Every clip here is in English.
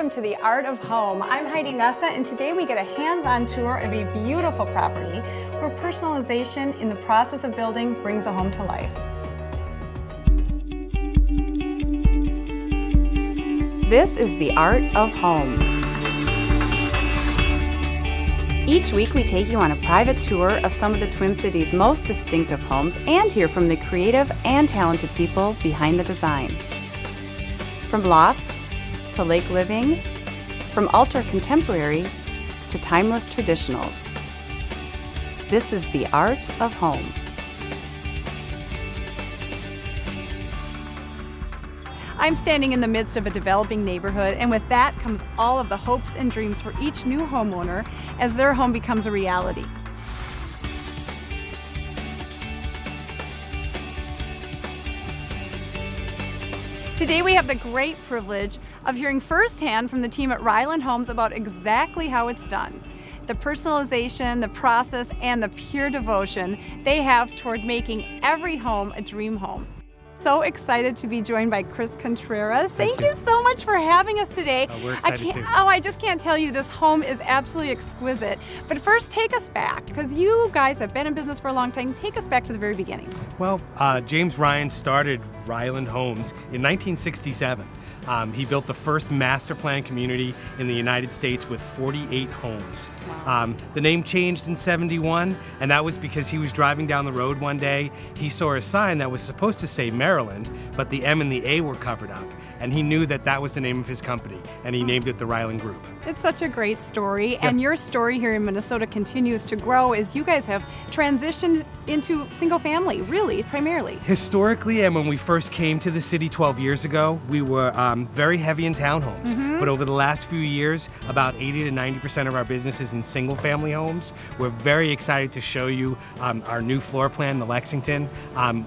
welcome to the Art of Home. I'm Heidi Nessa, and today we get a hands-on tour of a beautiful property where personalization in the process of building brings a home to life. This is the Art of Home. Each week we take you on a private tour of some of the Twin Cities' most distinctive homes and hear from the creative and talented people behind the design. From lofts to lake living, from ultra-contemporary to timeless traditionals. This is the Art of Home. I'm standing in the midst of a developing neighborhood, and with that comes all of the hopes and dreams for each new homeowner as their home becomes a reality. Today we have the great privilege of hearing firsthand from the team at Ryland Homes about exactly how it's done. The personalization, the process, and the pure devotion they have toward making every home a dream home. So excited to be joined by Chris Contreras. Thank you so much for having us today. We're excited too. I just can't tell you, this home is absolutely exquisite. But first, take us back, because you guys have been in business for a long time. Take us back to the very beginning. Well, James Ryan started Ryland Homes in 1967. He built the first master plan community in the United States with 48 homes. Wow. The name changed in '71, and that was because he was driving down the road one day. He saw a sign that was supposed to say Maryland, but the M and the A were covered up, and he knew that that was the name of his company, and he named it the Ryland Group. It's such a great story, and your story here in Minnesota continues to grow as you guys have transitioned into single family, really, primarily. Historically, and when we first came to the city 12 years ago, we were very heavy in townhomes. But over the last few years, about 80 to 90% of our business is in single family homes. We're very excited to show you our new floor plan, the Lexington.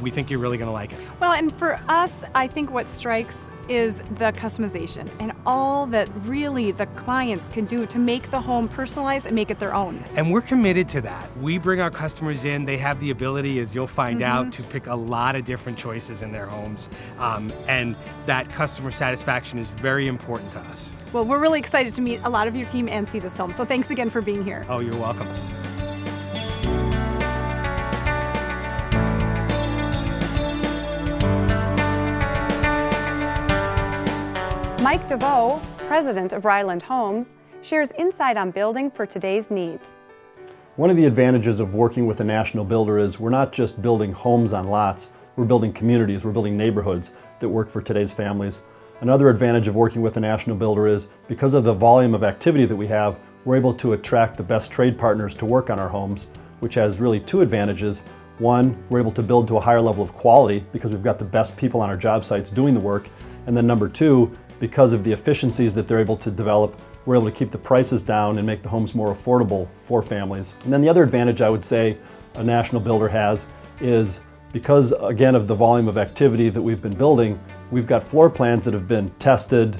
We think you're really going to like it. Well, and for us, I think what strikes is the customization and all that really the clients can do to make the home personalized and make it their own. And we're committed to that. We bring our customers in. They have the ability, as you'll find out, to pick a lot of different choices in their homes. And that customer satisfaction is very important to us. Well, we're really excited to meet a lot of your team and see this home. So thanks again for being here. Oh, you're welcome. Mike DeVoe, president of Ryland Homes, shares insight on building for today's needs. One of the advantages of working with a national builder is we're not just building homes on lots, we're building communities, we're building neighborhoods that work for today's families. Another advantage of working with a national builder is because of the volume of activity that we have, we're able to attract the best trade partners to work on our homes, which has really two advantages. One, we're able to build to a higher level of quality because we've got the best people on our job sites doing the work. And then number two, because of the efficiencies that they're able to develop, we're able to keep the prices down and make the homes more affordable for families. And then the other advantage I would say a national builder has is because, again, of the volume of activity that we've been building, we've got floor plans that have been tested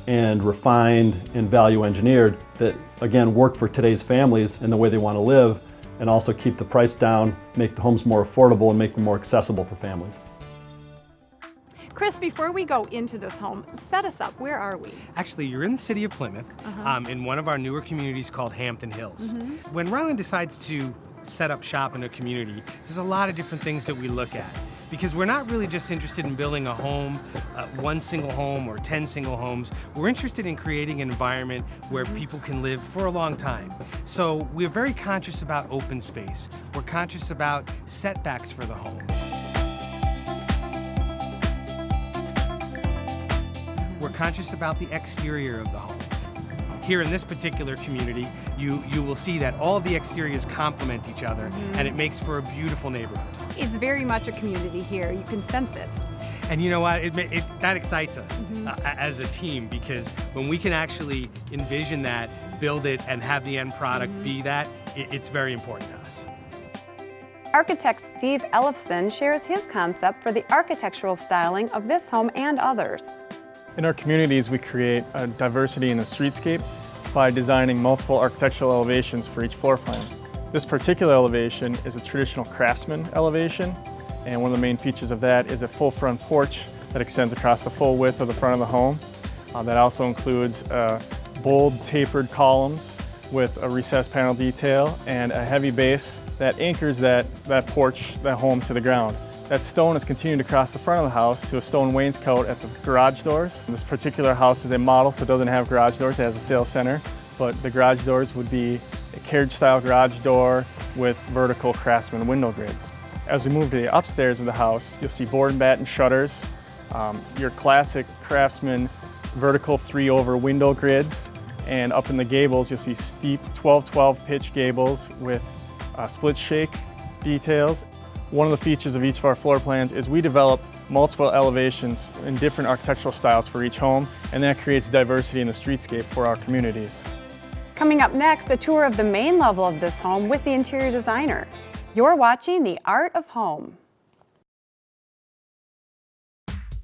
and refined and value engineered that, again, work for today's families and the way they want to live, and also keep the price down, make the homes more affordable, and make them more accessible for families. Chris, before we go into this home, set us up. Where are we? Actually, you're in the city of Plymouth, in one of our newer communities called Hampton Hills. When Ryland decides to set up shop in a community, there's a lot of different things that we look at. Because we're not really just interested in building a home, one single home or 10 single homes. We're interested in creating an environment where people can live for a long time. So we're very conscious about open space. We're conscious about setbacks for the home. We're conscious about the exterior of the home. Here in this particular community, you will see that all of the exteriors complement each other, and it makes for a beautiful neighborhood. It's very much a community here. You can sense it. And you know what? That excites us as a team, because when we can actually envision that, build it, and have the end product be that, it's very important to us. Architect Steve Ellefson shares his concept for the architectural styling of this home and others. In our communities, we create a diversity in the streetscape by designing multiple architectural elevations for each floor plan. This particular elevation is a traditional craftsman elevation, and one of the main features of that is a full front porch that extends across the full width of the front of the home. That also includes bold tapered columns with a recessed panel detail and a heavy base that anchors that porch, that home to the ground. That stone is continued across the front of the house to a stone wainscot at the garage doors. This particular house is a model, so it doesn't have garage doors, it has a sales center, but the garage doors would be a carriage-style garage door with vertical Craftsman window grids. As we move to the upstairs of the house, you'll see board and batten shutters, your classic Craftsman vertical 3-over window grids, and up in the gables you'll see steep 12-12 pitch gables with split shake details. One of the features of each of our floor plans is we develop multiple elevations in different architectural styles for each home, and that creates diversity in the streetscape for our communities. Coming up next, a tour of the main level of this home with the interior designer. You're watching The Art of Home.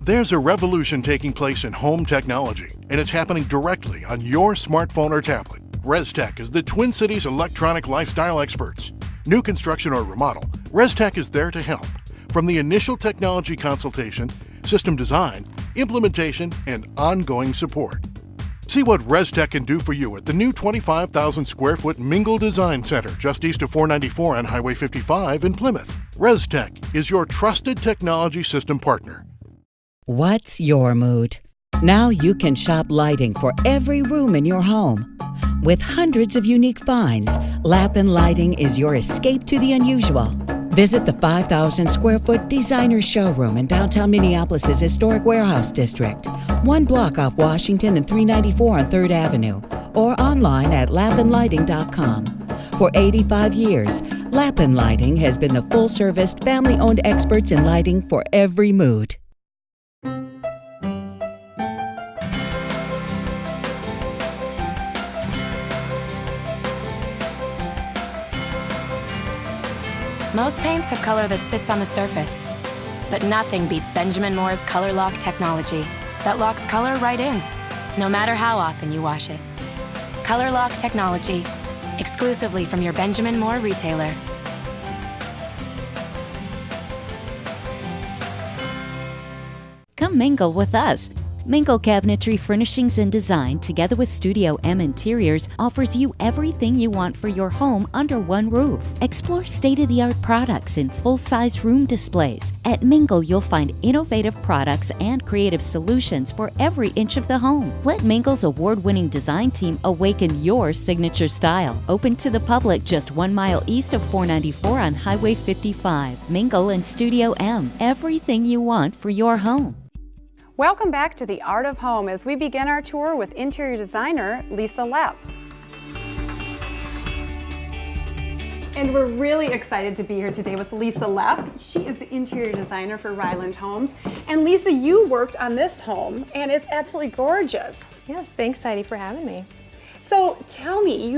There's a revolution taking place in home technology, and it's happening directly on your smartphone or tablet. ResTech is the Twin Cities electronic lifestyle experts. New construction or remodel, ResTech is there to help. From the initial technology consultation, system design, implementation, and ongoing support. See what ResTech can do for you at the new 25,000 square foot Mingle Design Center just east of 494 on Highway 55 in Plymouth. ResTech is your trusted technology system partner. What's your mood? Now you can shop lighting for every room in your home. With hundreds of unique finds, Lappin Lighting is your escape to the unusual. Visit the 5,000 square foot designer showroom in downtown Minneapolis' historic warehouse district, 1 block off Washington and 394 on 3rd Avenue, or online at lappinlighting.com. For 85 years, Lappin Lighting has been the full-service, family-owned experts in lighting for every mood. Most paints have color that sits on the surface, but nothing beats Benjamin Moore's Color Lock technology that locks color right in, no matter how often you wash it. Color Lock technology, exclusively from your Benjamin Moore retailer. Come mingle with us. Mingle Cabinetry Furnishings and Design, together with Studio M Interiors, offers you everything you want for your home under one roof. Explore state-of-the-art products in full-size room displays. At Mingle, you'll find innovative products and creative solutions for every inch of the home. Let Mingle's award-winning design team awaken your signature style. Open to the public just 1 mile east of 494 on Highway 55. Mingle and Studio M, everything you want for your home. Welcome back to The Art of Home as we begin our tour with interior designer Lisa Lepp. And we're really excited to be here today with Lisa Lepp. She is the interior designer for Ryland Homes. And Lisa, you worked on this home and it's absolutely gorgeous. Yes, thanks Heidi for having me. So tell me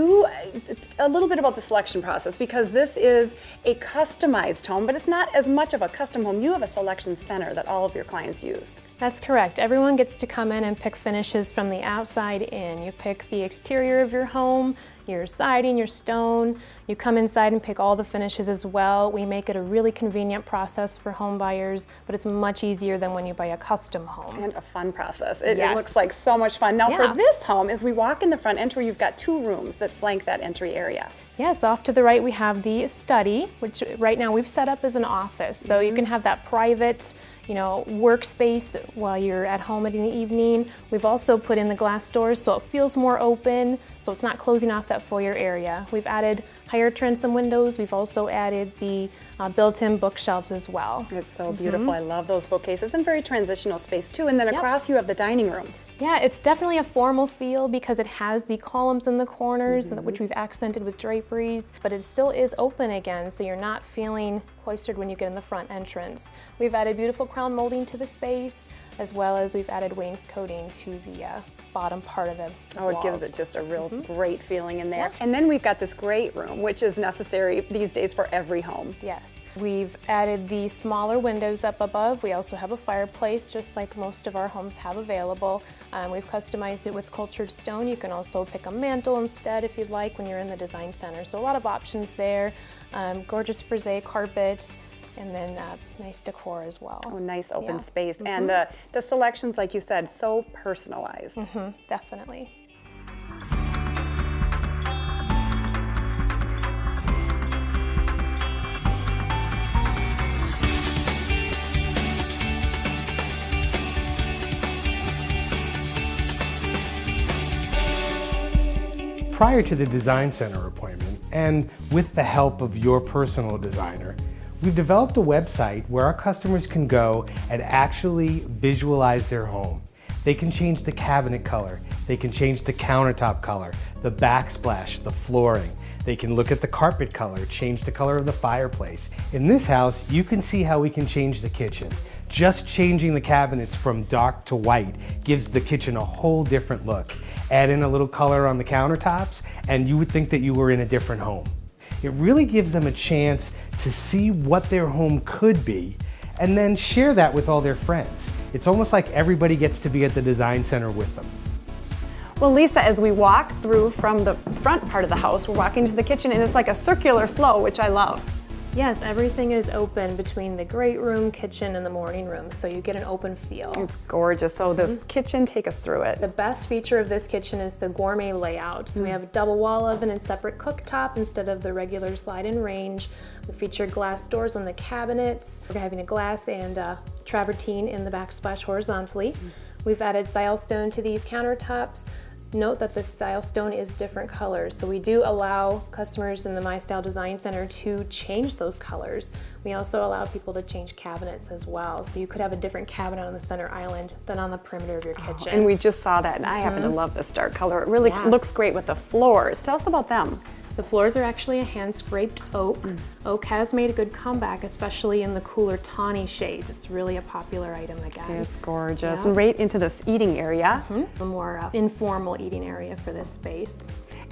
a little bit about the selection process, because this is a customized home, but it's not as much of a custom home. You have a selection center that all of your clients used. That's correct. Everyone gets to come in and pick finishes from the outside in. You pick the exterior of your home, your siding, your stone. You come inside and pick all the finishes as well. We make it a really convenient process for home buyers, but it's much easier than when you buy a custom home. And a fun process. It Yes. looks like so much fun. Now Yeah. for this home, as we walk in the front entry, you've got 2 rooms that flank that entry area. Yes, off to the right we have the study, which right now we've set up as an office. So you can have that private, workspace while you're at home in the evening. We've also put in the glass doors so it feels more open, so it's not closing off that foyer area. We've added higher transom windows. We've also added the built-in bookshelves as well. It's so beautiful. I love those bookcases, and very transitional space too. And then across you have the dining room. Yeah, it's definitely a formal feel because it has the columns in the corners, which we've accented with draperies, but it still is open again, so you're not feeling cloistered when you get in the front entrance. We've added beautiful crown molding to the space, as well as we've added wainscoting to the bottom part of the walls. It gives it just a real great feeling in there. And then we've got this great room, which is necessary these days for every home. Yes, we've added the smaller windows up above. We also have a fireplace, just like most of our homes have available. We've customized it with cultured stone. You can also pick a mantle instead if you'd like when you're in the design center. So a lot of options there. Gorgeous frisé carpet. and then nice decor as well. Oh, nice open Yeah. space. And the selections, like you said, so personalized. Definitely. Prior to the Design Center appointment, and with the help of your personal designer, we've developed a website where our customers can go and actually visualize their home. They can change the cabinet color, they can change the countertop color, the backsplash, the flooring. They can look at the carpet color, change the color of the fireplace. In this house, you can see how we can change the kitchen. Just changing the cabinets from dark to white gives the kitchen a whole different look. Add in a little color on the countertops, and you would think that you were in a different home. It really gives them a chance to see what their home could be, and then share that with all their friends. It's almost like everybody gets to be at the Design Center with them. Well, Lisa, as we walk through from the front part of the house, we're walking to the kitchen, and it's like a circular flow, which I love. Yes, everything is open between the great room, kitchen, and the morning room, so you get an open feel. It's gorgeous. So this kitchen, take us through it. The best feature of this kitchen is the gourmet layout. So we have a double wall oven and separate cooktop instead of the regular slide-in range. We feature glass doors on the cabinets. We're having a glass and travertine in the backsplash horizontally. We've added silestone to these countertops. Note that the silestone is different colors, so we do allow customers in the My Style Design Center to change those colors. We also allow people to change cabinets as well, so you could have a different cabinet on the center island than on the perimeter of your kitchen. And we just saw that, and I happen to love this dark color. It really looks great with the floors. Tell us about them. The floors are actually a hand-scraped oak. Oak has made a good comeback, especially in the cooler tawny shades. It's really a popular item again. It's gorgeous. Yeah. And right into this eating area. A more informal eating area for this space.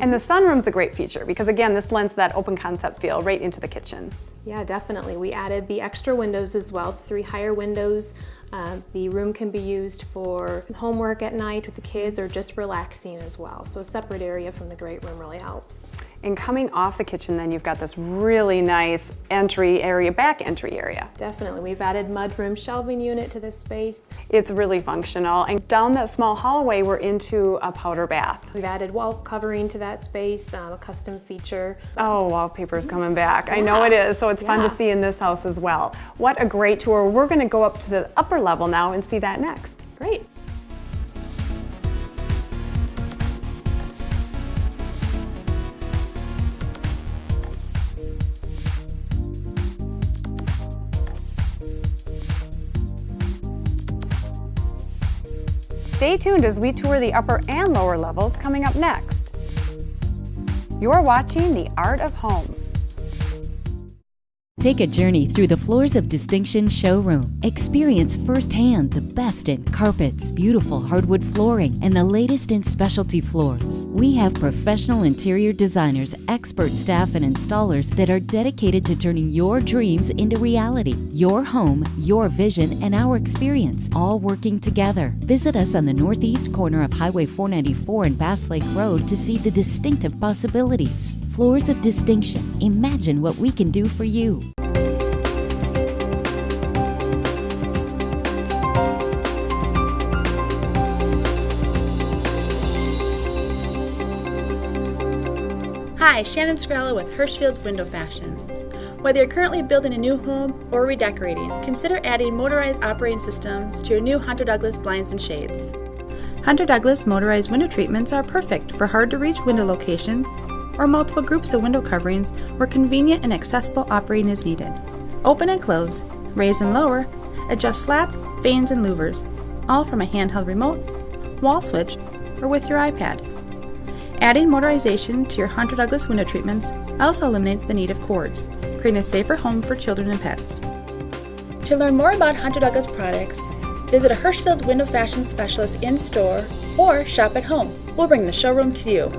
And the sunroom's a great feature because, again, this lends that open concept feel right into the kitchen. Yeah, definitely. We added the extra windows as well, 3 higher windows. The room can be used for homework at night with the kids or just relaxing as well. So a separate area from the great room really helps. And coming off the kitchen, then you've got this really nice entry area, back entry area. Definitely. We've added mudroom shelving unit to this space. It's really functional. And down that small hallway, we're into a powder bath. We've added wall covering to that space, a custom feature. Oh, wallpaper's coming back. I know it is, so it's fun to see in this house as well. What a great tour. We're going to go up to the upper level now and see that next. Great. Stay tuned as we tour the upper and lower levels coming up next. You're watching The Art of Home. Take a journey through the Floors of Distinction showroom. Experience firsthand the best in carpets, beautiful hardwood flooring, and the latest in specialty floors. We have professional interior designers, expert staff, and installers that are dedicated to turning your dreams into reality. Your home, your vision, and our experience, all working together. Visit us on the northeast corner of Highway 494 and Bass Lake Road to see the distinctive possibilities. Floors of Distinction. Imagine what we can do for you. Hi, Shannon Scrella with Hirschfield's Window Fashions. Whether you're currently building a new home or redecorating, consider adding motorized operating systems to your new Hunter Douglas blinds and shades. Hunter Douglas motorized window treatments are perfect for hard-to-reach window locations or multiple groups of window coverings where convenient and accessible operating is needed. Open and close, raise and lower, adjust slats, vanes, and louvers, all from a handheld remote, wall switch, or with your iPad. Adding motorization to your Hunter Douglas window treatments also eliminates the need of cords, creating a safer home for children and pets. To learn more about Hunter Douglas products, visit a Hirschfield's Window Fashion Specialist in-store or shop at home. We'll bring the showroom to you.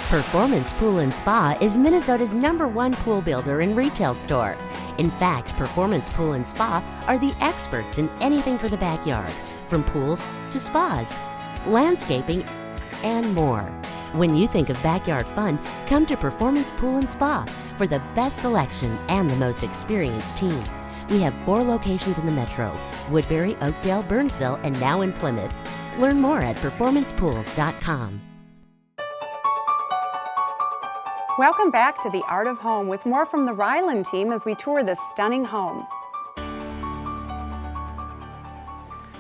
Performance Pool & Spa is Minnesota's #1 pool builder and retail store. In fact, Performance Pool & Spa are the experts in anything for the backyard, from pools to spas, landscaping, and more. When you think of backyard fun, come to Performance Pool and Spa for the best selection and the most experienced team. We have 4 locations in the metro: Woodbury, Oakdale, Burnsville, and now in Plymouth. Learn more at performancepools.com. Welcome back to The Art of Home with more from the Ryland team as we tour this stunning home.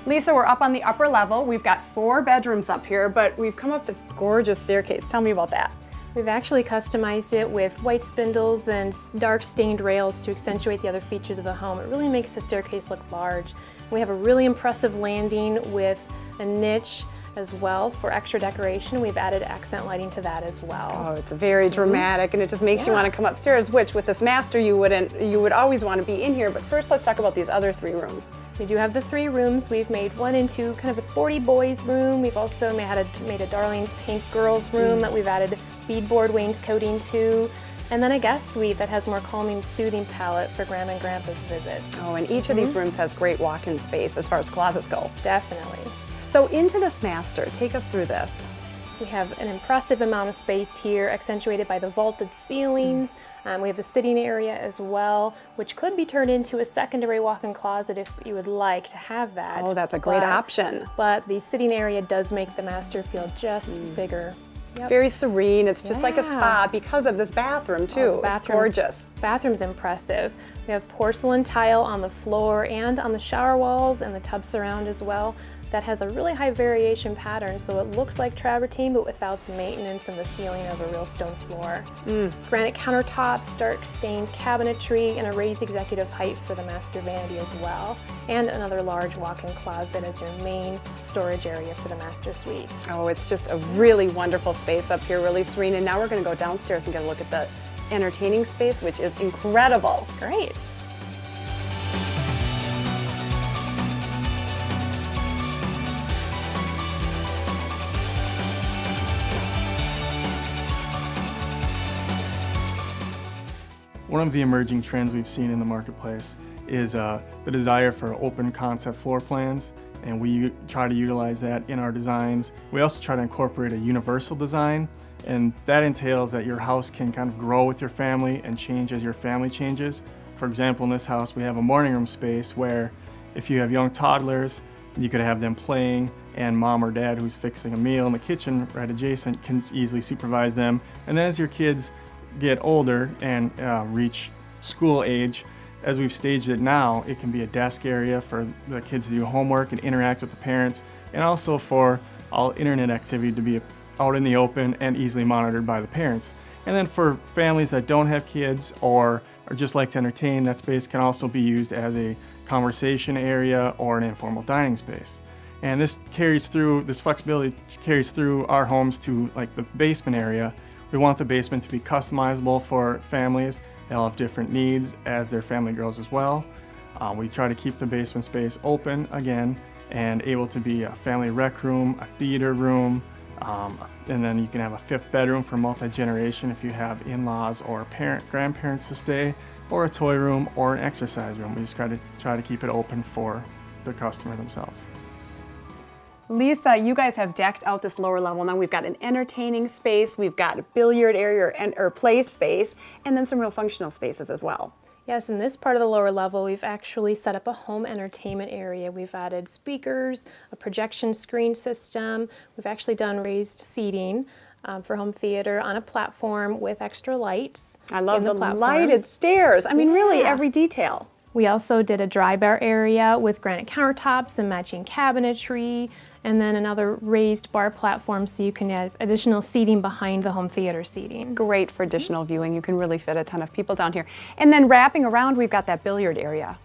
Lisa, we're up on the upper level. We've got 4 bedrooms up here, but we've come up this gorgeous staircase. Tell me about that. We've actually customized it with white spindles and dark stained rails to accentuate the other features of the home. It really makes the staircase look large. We have a really impressive landing with a niche as well for extra decoration. We've added accent lighting to that as well. Oh, it's very dramatic, and it just makes you want to come upstairs, which with this master you would always want to be in here. But first, let's talk about these other 3 rooms. We do have the 3 rooms. We've made one into kind of a sporty boys room. We've also made a darling pink girls room that we've added beadboard wainscoting to. And then a guest suite that has more calming, soothing palette for Grandma and Grandpa's visits. Oh, and each of these rooms has great walk-in space as far as closets go. Definitely. So into this master, take us through this. We have an impressive amount of space here, accentuated by the vaulted ceilings. We have a sitting area as well, which could be turned into a secondary walk-in closet if you would like to have that. Oh, that's a great option. But the sitting area does make the master feel just bigger. Yep. Very serene. It's just like a spa because of this bathroom too. It's gorgeous. Bathroom's impressive. We have porcelain tile on the floor and on the shower walls and the tub surround as well. That has a really high variation pattern, so it looks like travertine but without the maintenance and the sealing of a real stone floor. Granite countertops, dark stained cabinetry, and a raised executive height for the master vanity as well. And another large walk-in closet as your main storage area for the master suite. Oh, it's just a really wonderful space up here, really serene. And now we're going to go downstairs and get a look at the entertaining space, which is incredible. Great. One of the emerging trends we've seen in the marketplace is the desire for open concept floor plans, and we try to utilize that in our designs. We also try to incorporate a universal design, and that entails that your house can kind of grow with your family and change as your family changes. For example, in this house we have a morning room space where if you have young toddlers, you could have them playing, and mom or dad who's fixing a meal in the kitchen right adjacent can easily supervise them. And then as your kids get older and reach school age, as we've staged it now, it can be a desk area for the kids to do homework and interact with the parents, and also for all internet activity to be out in the open and easily monitored by the parents. And then for families that don't have kids or just like to entertain, that space can also be used as a conversation area or an informal dining space. And this flexibility carries through our homes to like the basement area. We want the basement to be customizable for families. They'll have different needs as their family grows as well. We try to keep the basement space open again and able to be a family rec room, a theater room, and then you can have a 5th bedroom for multi-generation if you have in-laws or grandparents to stay, or a toy room or an exercise room. We just try to keep it open for the customer themselves. Lisa, you guys have decked out this lower level. Now we've got an entertaining space, we've got a billiard area or play space, and then some real functional spaces as well. Yes, in this part of the lower level, we've actually set up a home entertainment area. We've added speakers, a projection screen system. We've actually done raised seating for home theater on a platform with extra lights. I love the lighted stairs. I mean, really every detail. We also did a dry bar area with granite countertops and matching cabinetry, and then another raised bar platform so you can add additional seating behind the home theater seating. Great for additional viewing. You can really fit a ton of people down here. And then wrapping around, we've got that billiard area.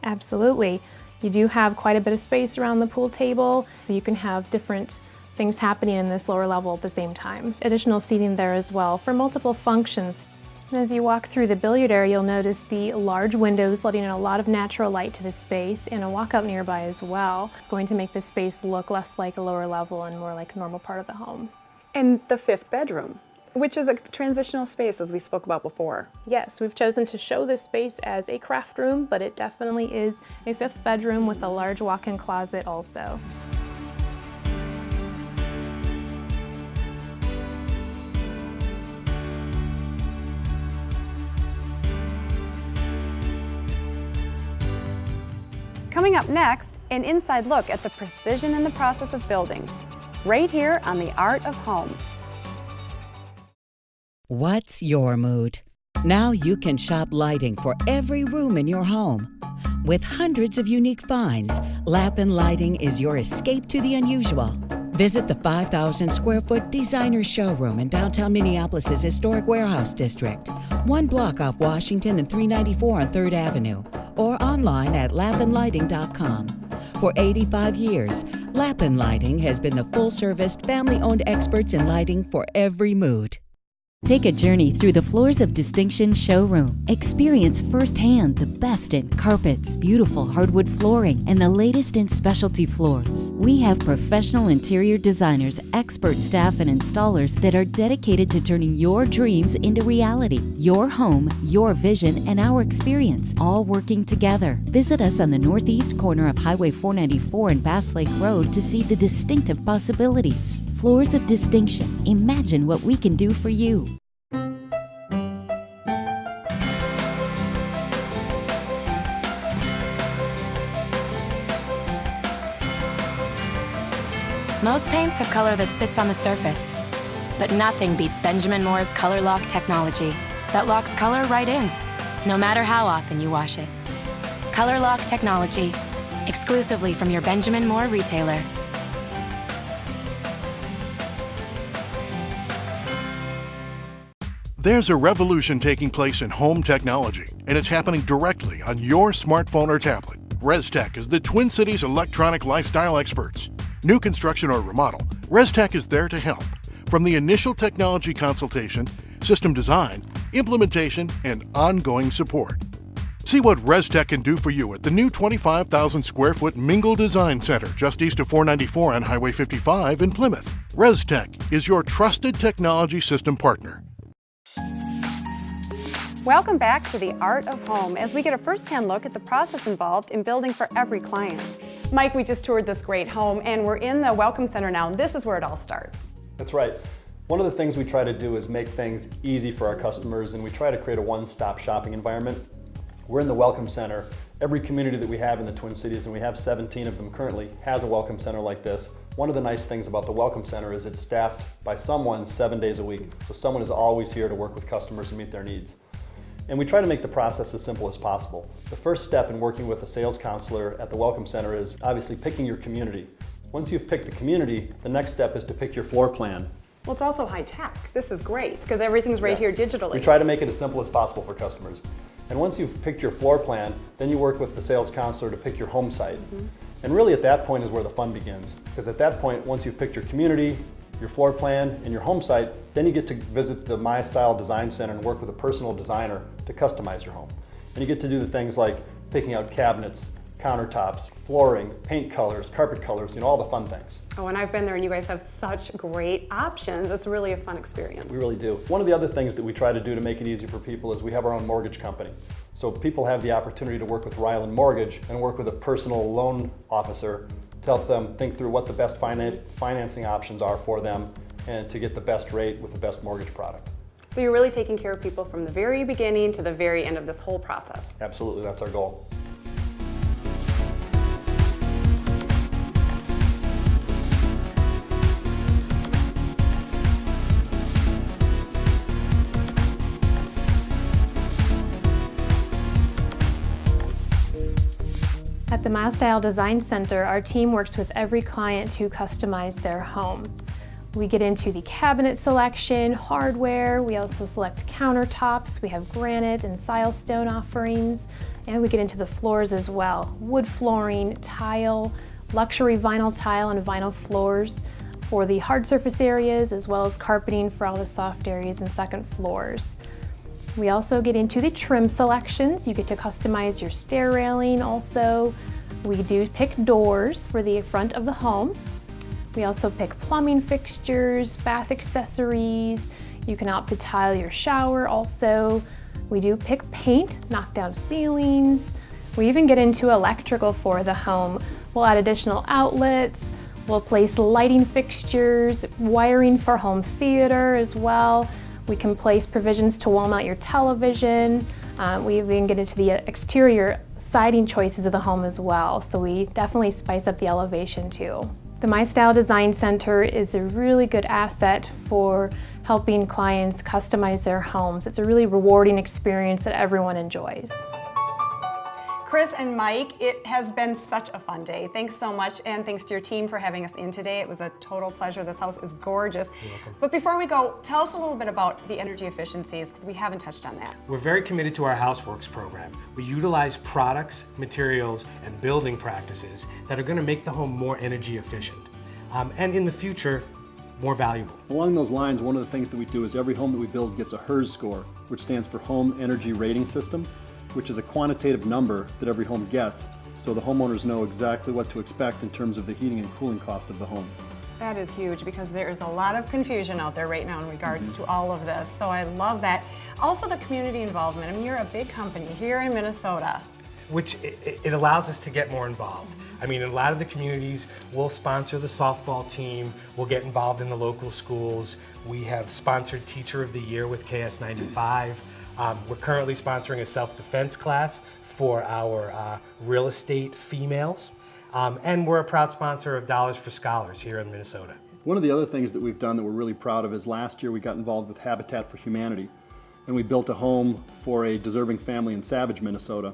Absolutely. You do have quite a bit of space around the pool table, so you can have different things happening in this lower level at the same time. Additional seating there as well for multiple functions. And as you walk through the billiard area, you'll notice the large windows letting in a lot of natural light to the space and a walkout nearby as well. It's going to make this space look less like a lower level and more like a normal part of the home. And the 5th bedroom, which is a transitional space as we spoke about before. Yes, we've chosen to show this space as a craft room, but it definitely is a 5th bedroom with a large walk-in closet also. Coming up next, an inside look at the precision in the process of building, right here on The Art of Home. What's your mood? Now you can shop lighting for every room in your home. With hundreds of unique finds, Lapin Lighting is your escape to the unusual. Visit the 5,000 square foot designer showroom in downtown Minneapolis' historic warehouse district, 1 block off Washington and 394 on 3rd Avenue, or online at lapinlighting.com. For 85 years, Lapin Lighting has been the full-service, family-owned experts in lighting for every mood. Take a journey through the Floors of Distinction showroom. Experience firsthand the best in carpets, beautiful hardwood flooring, and the latest in specialty floors. We have professional interior designers, expert staff, and installers that are dedicated to turning your dreams into reality. Your home, your vision, and our experience, all working together. Visit us on the northeast corner of Highway 494 and Bass Lake Road to see the distinctive possibilities. Floors of Distinction. Imagine what we can do for you. Most paints have color that sits on the surface, but nothing beats Benjamin Moore's Color Lock technology that locks color right in, no matter how often you wash it. Color Lock technology, exclusively from your Benjamin Moore retailer. There's a revolution taking place in home technology, and it's happening directly on your smartphone or tablet. ResTech is the Twin Cities electronic lifestyle experts. New construction or remodel, ResTech is there to help. From the initial technology consultation, system design, implementation, and ongoing support. See what ResTech can do for you at the new 25,000 square foot Mingle Design Center just east of 494 on Highway 55 in Plymouth. ResTech is your trusted technology system partner. Welcome back to The Art of Home as we get a first-hand look at the process involved in building for every client. Mike, we just toured this great home and we're in the Welcome Center now, and this is where it all starts. That's right. One of the things we try to do is make things easy for our customers, and we try to create a one-stop shopping environment. We're in the Welcome Center. Every community that we have in the Twin Cities, and we have 17 of them currently, has a Welcome Center like this. One of the nice things about the Welcome Center is it's staffed by someone 7 days a week. So someone is always here to work with customers and meet their needs. And we try to make the process as simple as possible. The first step in working with a sales counselor at the Welcome Center is obviously picking your community. Once you've picked the community, the next step is to pick your floor plan. Well, it's also high tech. This is great because everything's right here digitally. We try to make it as simple as possible for customers. And once you've picked your floor plan, then you work with the sales counselor to pick your home site. And really at that point is where the fun begins. Because at that point, once you've picked your community, your floor plan, and your home site, then you get to visit the My Style Design Center and work with a personal designer to customize your home. And you get to do the things like picking out cabinets, countertops, flooring, paint colors, carpet colors, all the fun things. Oh, and I've been there and you guys have such great options. It's really a fun experience. We really do. One of the other things that we try to do to make it easy for people is we have our own mortgage company. So people have the opportunity to work with Ryland Mortgage and work with a personal loan officer to help them think through what the best financing options are for them and to get the best rate with the best mortgage product. So you're really taking care of people from the very beginning to the very end of this whole process. Absolutely, that's our goal. At the My Style Design Center, our team works with every client to customize their home. We get into the cabinet selection, hardware, we also select countertops, we have granite and silestone offerings, and we get into the floors as well. Wood flooring, tile, luxury vinyl tile and vinyl floors for the hard surface areas, as well as carpeting for all the soft areas and second floors. We also get into the trim selections. You get to customize your stair railing also. We do pick doors for the front of the home. We also pick plumbing fixtures, bath accessories. You can opt to tile your shower also. We do pick paint, knock down ceilings. We even get into electrical for the home. We'll add additional outlets. We'll place lighting fixtures, wiring for home theater as well. We can place provisions to wall mount your television. We even get into the exterior siding choices of the home as well, so we definitely spice up the elevation too. The My Style Design Center is a really good asset for helping clients customize their homes. It's a really rewarding experience that everyone enjoys. Chris and Mike, it has been such a fun day. Thanks so much, and thanks to your team for having us in today. It was a total pleasure. This house is gorgeous. You're welcome. But before we go, tell us a little bit about the energy efficiencies, because we haven't touched on that. We're very committed to our Houseworks program. We utilize products, materials, and building practices that are going to make the home more energy efficient, and in the future, more valuable. Along those lines, one of the things that we do is every home that we build gets a HERS score, which stands for Home Energy Rating System, which is a quantitative number that every home gets, so the homeowners know exactly what to expect in terms of the heating and cooling cost of the home. That is huge, because there is a lot of confusion out there right now in regards to all of this, so I love that. Also the community involvement. I mean, you're a big company here in Minnesota. Which it allows us to get more involved. I mean, in a lot of the communities, we'll sponsor the softball team, we'll get involved in the local schools. We have sponsored Teacher of the Year with KS95. We're currently sponsoring a self-defense class for our real estate females. And we're a proud sponsor of Dollars for Scholars here in Minnesota. One of the other things that we've done that we're really proud of is last year we got involved with Habitat for Humanity, and we built a home for a deserving family in Savage, Minnesota.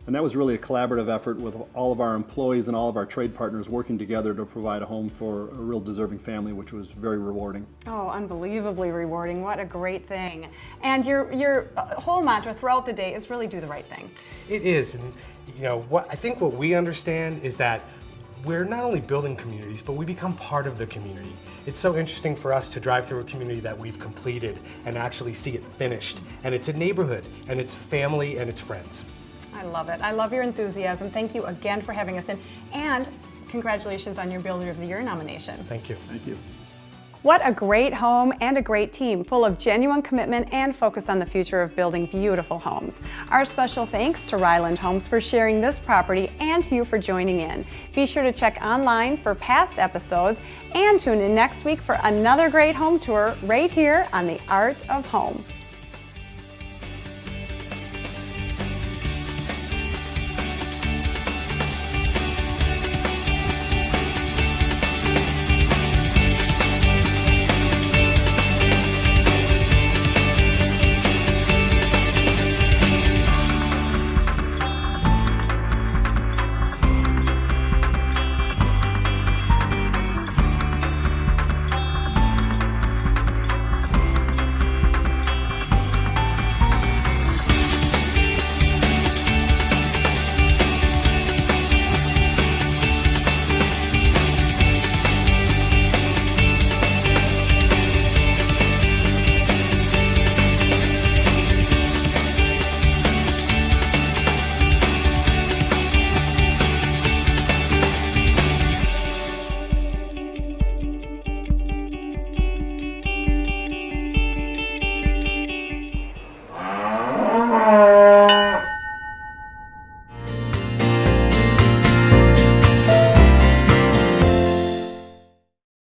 And that was really a collaborative effort with all of our employees and all of our trade partners working together to provide a home for a real deserving family, which was very rewarding. Oh, unbelievably rewarding. What a great thing. And your whole mantra throughout the day is really do the right thing. It is, and you know, I think what we understand is that we're not only building communities, but we become part of the community. It's so interesting for us to drive through a community that we've completed and actually see it finished. And it's a neighborhood, and it's family, and it's friends. I love it. I love your enthusiasm. Thank you again for having us in, and congratulations on your Builder of the Year nomination. Thank you. Thank you. What a great home and a great team, full of genuine commitment and focus on the future of building beautiful homes. Our special thanks to Ryland Homes for sharing this property, and to you for joining in. Be sure to check online for past episodes, and tune in next week for another great home tour right here on The Art of Home.